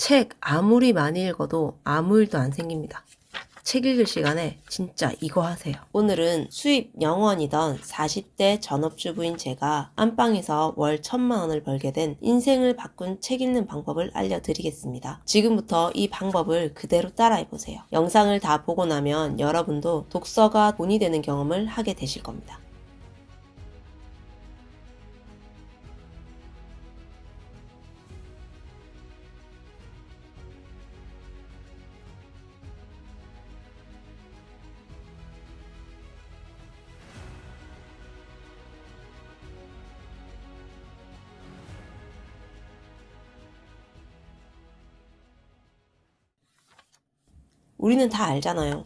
책 아무리 많이 읽어도 아무 일도 안 생깁니다. 책 읽을 시간에 진짜 이거 하세요. 오늘은 수입 0원이던 40대 전업주부인 제가 안방에서 월 1,000만 원을 벌게 된 인생을 바꾼 책 읽는 방법을 알려드리겠습니다. 지금부터 이 방법을 그대로 따라해보세요. 영상을 다 보고 나면 여러분도 독서가 돈이 되는 경험을 하게 되실 겁니다. 우리는 다 알잖아요.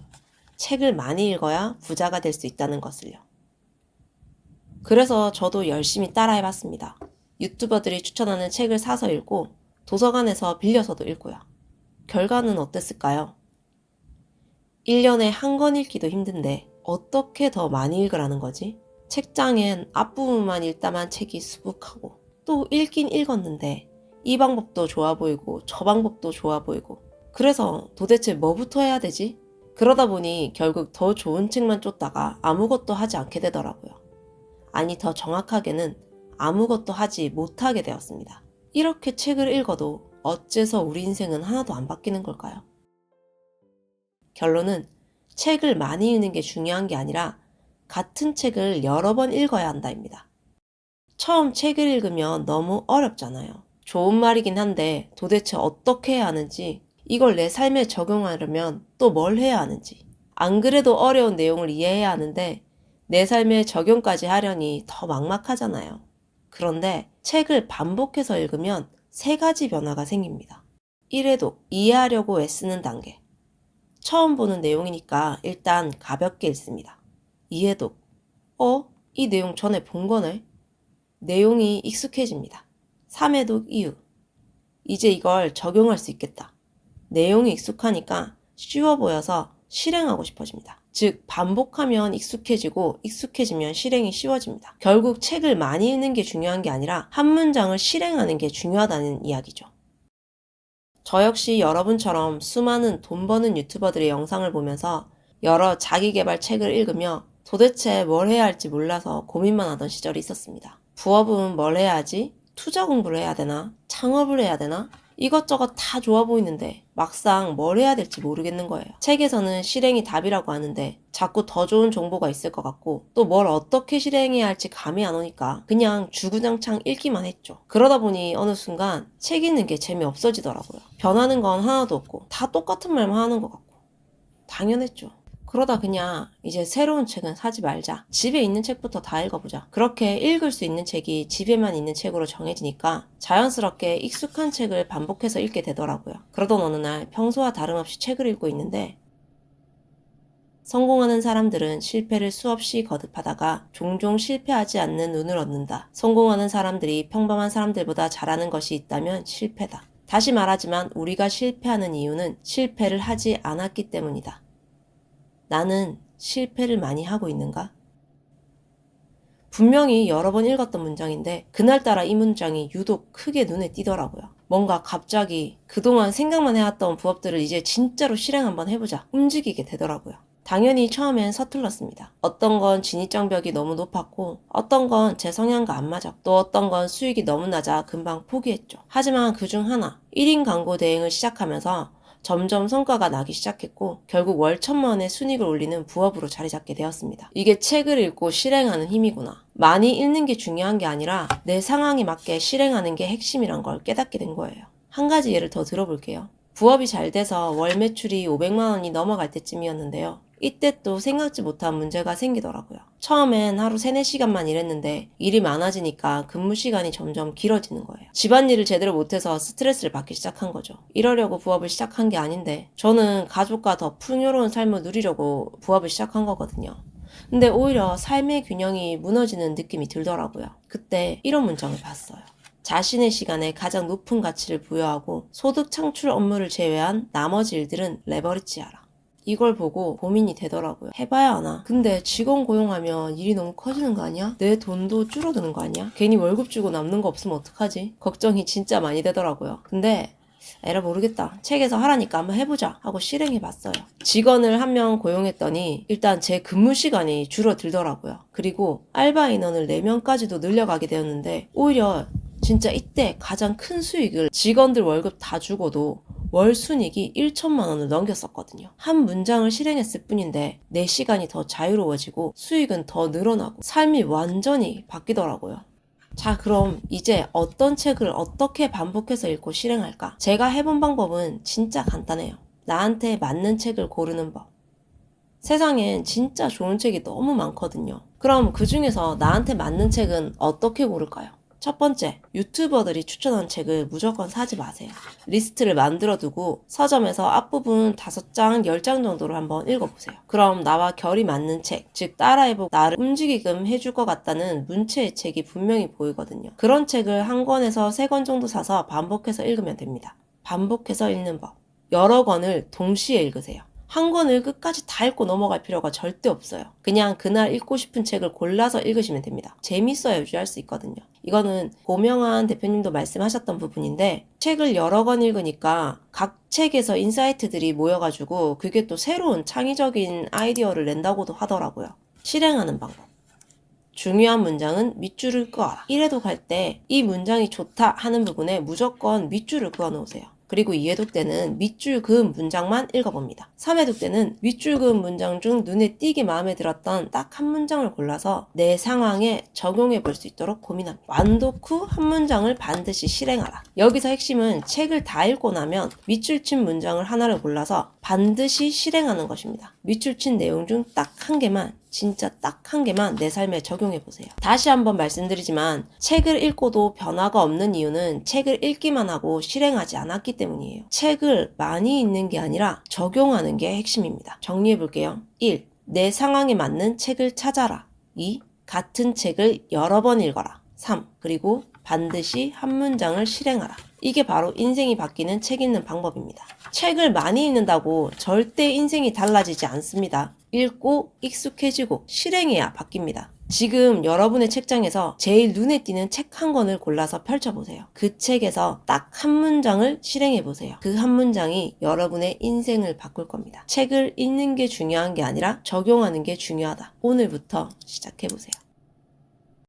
책을 많이 읽어야 부자가 될 수 있다는 것을요. 그래서 저도 열심히 따라해봤습니다. 유튜버들이 추천하는 책을 사서 읽고 도서관에서 빌려서도 읽고요. 결과는 어땠을까요? 1년에 한 권 읽기도 힘든데 어떻게 더 많이 읽으라는 거지? 책장엔 앞부분만 읽다만 책이 수북하고 또 읽긴 읽었는데 이 방법도 좋아 보이고 저 방법도 좋아 보이고 그래서 도대체 뭐부터 해야 되지? 그러다 보니 결국 더 좋은 책만 쫓다가 아무것도 하지 않게 되더라고요. 아니 더 정확하게는 아무것도 하지 못하게 되었습니다. 이렇게 책을 읽어도 어째서 우리 인생은 하나도 안 바뀌는 걸까요? 결론은 책을 많이 읽는 게 중요한 게 아니라 같은 책을 여러 번 읽어야 한다입니다. 처음 책을 읽으면 너무 어렵잖아요. 좋은 말이긴 한데 도대체 어떻게 해야 하는지, 이걸 내 삶에 적용하려면 또 뭘 해야 하는지, 안 그래도 어려운 내용을 이해해야 하는데 내 삶에 적용까지 하려니 더 막막하잖아요. 그런데 책을 반복해서 읽으면 3가지 변화가 생깁니다. 1회독, 이해하려고 애쓰는 단계. 처음 보는 내용이니까 일단 가볍게 읽습니다. 2회독, 이 내용 전에 본 거네? 내용이 익숙해집니다. 3회독 이후, 이제 이걸 적용할 수 있겠다. 내용이 익숙하니까 쉬워 보여서 실행하고 싶어집니다. 즉 반복하면 익숙해지고 익숙해지면 실행이 쉬워집니다. 결국 책을 많이 읽는 게 중요한 게 아니라 한 문장을 실행하는 게 중요하다는 이야기죠. 저 역시 여러분처럼 수많은 돈 버는 유튜버들의 영상을 보면서 여러 자기계발 책을 읽으며 도대체 뭘 해야 할지 몰라서 고민만 하던 시절이 있었습니다. 부업은 뭘 해야 하지? 투자 공부를 해야 되나? 창업을 해야 되나? 이것저것 다 좋아 보이는데 막상 뭘 해야 될지 모르겠는 거예요. 책에서는 실행이 답이라고 하는데 자꾸 더 좋은 정보가 있을 것 같고 또 뭘 어떻게 실행해야 할지 감이 안 오니까 그냥 주구장창 읽기만 했죠. 그러다 보니 어느 순간 책 읽는 게 재미없어지더라고요. 변하는 건 하나도 없고 다 똑같은 말만 하는 것 같고 당연했죠. 그러다 그냥 이제 새로운 책은 사지 말자. 집에 있는 책부터 다 읽어보자. 그렇게 읽을 수 있는 책이 집에만 있는 책으로 정해지니까 자연스럽게 익숙한 책을 반복해서 읽게 되더라고요. 그러던 어느 날 평소와 다름없이 책을 읽고 있는데 성공하는 사람들은 실패를 수없이 거듭하다가 종종 실패하지 않는 운을 얻는다. 성공하는 사람들이 평범한 사람들보다 잘하는 것이 있다면 실패다. 다시 말하지만 우리가 실패하는 이유는 실패를 하지 않았기 때문이다. 나는 실패를 많이 하고 있는가? 분명히 여러 번 읽었던 문장인데 그날따라 이 문장이 유독 크게 눈에 띄더라고요. 뭔가 갑자기 그동안 생각만 해왔던 부업들을 이제 진짜로 실행 한번 해보자 움직이게 되더라고요. 당연히 처음엔 서툴렀습니다. 어떤 건 진입장벽이 너무 높았고 어떤 건 제 성향과 안 맞았고 또 어떤 건 수익이 너무 낮아 금방 포기했죠. 하지만 그중 하나 1인 광고 대행을 시작하면서 점점 성과가 나기 시작했고 결국 월 1,000만 원의 순익을 올리는 부업으로 자리 잡게 되었습니다. 이게 책을 읽고 실행하는 힘이구나. 많이 읽는 게 중요한 게 아니라 내 상황에 맞게 실행하는 게 핵심이란 걸 깨닫게 된 거예요. 한 가지 예를 더 들어볼게요. 부업이 잘 돼서 월 매출이 500만 원이 넘어갈 때쯤이었는데요. 이때 또 생각지 못한 문제가 생기더라고요. 처음엔 하루 3, 4시간만 일했는데 일이 많아지니까 근무 시간이 점점 길어지는 거예요. 집안일을 제대로 못해서 스트레스를 받기 시작한 거죠. 이러려고 부업을 시작한 게 아닌데 저는 가족과 더 풍요로운 삶을 누리려고 부업을 시작한 거거든요. 근데 오히려 삶의 균형이 무너지는 느낌이 들더라고요. 그때 이런 문장을 봤어요. 자신의 시간에 가장 높은 가치를 부여하고 소득 창출 업무를 제외한 나머지 일들은 레버리지하라. 이걸 보고 고민이 되더라고요. 해봐야 하나? 근데 직원 고용하면 일이 너무 커지는 거 아니야? 내 돈도 줄어드는 거 아니야? 괜히 월급 주고 남는 거 없으면 어떡하지? 걱정이 진짜 많이 되더라고요. 근데 에라 모르겠다. 책에서 하라니까 한번 해보자 하고 실행해봤어요. 직원을 한 명 고용했더니 일단 제 근무 시간이 줄어들더라고요. 그리고 알바 인원을 4명까지도 늘려가게 되었는데 오히려 진짜 이때 가장 큰 수익을 직원들 월급 다 주고도 월 순이익이 1천만 원을 넘겼었거든요. 한 문장을 실행했을 뿐인데 내 시간이 더 자유로워지고 수익은 더 늘어나고 삶이 완전히 바뀌더라고요. 자, 그럼 이제 어떤 책을 어떻게 반복해서 읽고 실행할까? 제가 해본 방법은 진짜 간단해요. 나한테 맞는 책을 고르는 법. 세상엔 진짜 좋은 책이 너무 많거든요. 그럼 그 중에서 나한테 맞는 책은 어떻게 고를까요? 첫 번째, 유튜버들이 추천한 책을 무조건 사지 마세요. 리스트를 만들어 두고 서점에서 앞부분 5장, 10장 정도를 한번 읽어보세요. 그럼 나와 결이 맞는 책, 즉 따라해보고 나를 움직이게끔 해줄 것 같다는 문체의 책이 분명히 보이거든요. 그런 책을 한 권에서 3권 정도 사서 반복해서 읽으면 됩니다. 반복해서 읽는 법. 여러 권을 동시에 읽으세요. 한 권을 끝까지 다 읽고 넘어갈 필요가 절대 없어요. 그냥 그날 읽고 싶은 책을 골라서 읽으시면 됩니다. 재밌어야 유지할 수 있거든요. 이거는 고명한 대표님도 말씀하셨던 부분인데 책을 여러 권 읽으니까 각 책에서 인사이트들이 모여가지고 그게 또 새로운 창의적인 아이디어를 낸다고도 하더라고요. 실행하는 방법. 중요한 문장은 밑줄을 그어라. 1회독 할 때 이 문장이 좋다 하는 부분에 무조건 밑줄을 그어 놓으세요. 그리고 2회독 때는 밑줄 그은 문장만 읽어봅니다. 3회독 때는 밑줄 그은 문장 중 눈에 띄게 마음에 들었던 딱 한 문장을 골라서 내 상황에 적용해 볼 수 있도록 고민합니다. 완독 후 한 문장을 반드시 실행하라. 여기서 핵심은 책을 다 읽고 나면 밑줄 친 문장을 하나를 골라서 반드시 실행하는 것입니다. 밑줄 친 내용 중 딱 한 개만, 진짜 딱 한 개만 내 삶에 적용해 보세요. 다시 한번 말씀드리지만 책을 읽고도 변화가 없는 이유는 책을 읽기만 하고 실행하지 않았기 때문이에요. 책을 많이 읽는 게 아니라 적용하는 게 핵심입니다. 정리해 볼게요. 1. 내 상황에 맞는 책을 찾아라. 2. 같은 책을 여러 번 읽어라. 3. 그리고 반드시 한 문장을 실행하라. 이게 바로 인생이 바뀌는 책 읽는 방법입니다. 책을 많이 읽는다고 절대 인생이 달라지지 않습니다. 읽고 익숙해지고 실행해야 바뀝니다. 지금 여러분의 책장에서 제일 눈에 띄는 책 한 권을 골라서 펼쳐보세요. 그 책에서 딱 한 문장을 실행해보세요. 그 한 문장이 여러분의 인생을 바꿀 겁니다. 책을 읽는 게 중요한 게 아니라 적용하는 게 중요하다. 오늘부터 시작해보세요.